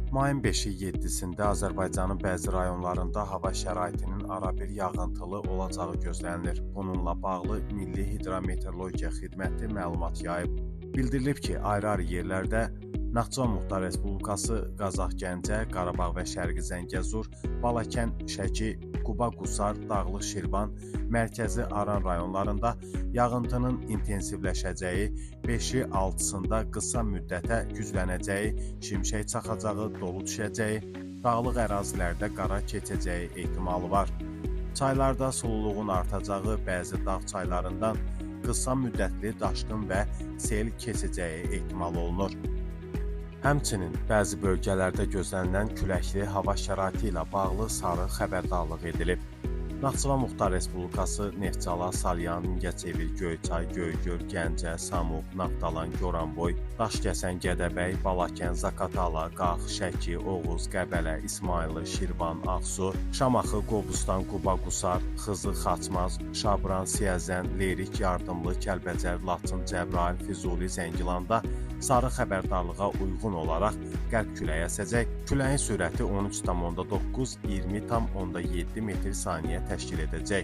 Mayın 5-i 7-sində Azərbaycanın bəzi rayonlarında hava şəraitinin arabir yağıntılı olacağı gözlənilir. Bununla bağlı Milli Hidrometeorologiya Xidməti məlumat yayıb. Bildirilib ki, ayrı-ayrı yerlərdə Naxçıvan Muxtar Respublikası, Qazax Gəncə, Qarabağ və Şərqi Zəngəzur, Balakən, Şəki, Quba Qusar, Dağlıq Şirvan, Mərkəzi Aran rayonlarında yağıntının intensivləşəcəyi, 5-i 6-sında qısa müddətə güclənəcəyi, şimşək çaxacağı, dolu düşəcəyi, dağlıq ərazilərdə qara keçəcəyi ehtimalı var. Çaylarda sululuğun artacağı, bəzi dağ çaylarından qısa müddətli daşqın və sel keçəcəyi ehtimal olunur. Həmçinin bəzi bölgələrdə gözlənilən küləkli hava şəraiti ilə bağlı sarı xəbərdarlıq edilib. Naxçıvan Muxtar Respublikası, Neftçala, Salyan, Mingəçevir, Göyçay, Göygöl, Gəncə, Samux, Naftalan, Goranboy, Daşkəsən, Gədəbəy, Balakən, Zaqatala, Qax, Şəki, Oğuz, Qəbələ, İsmayılı, Şirvan, Ağsu, Şamaxı, Qobustan, Quba Qusar, Xızı, Xaçmaz, Şabran, Siyəzən, Lerik, Yardımlı, Kəlbəcər, Laçın, Cəbrayıl, Füzuli, Zəngilanda sarı xəbərdarlığa uyğun olaraq qərb küləyi əsəcək. Küləyin sürəti 13,9-20,7 metr saniyə təşkil edəcək.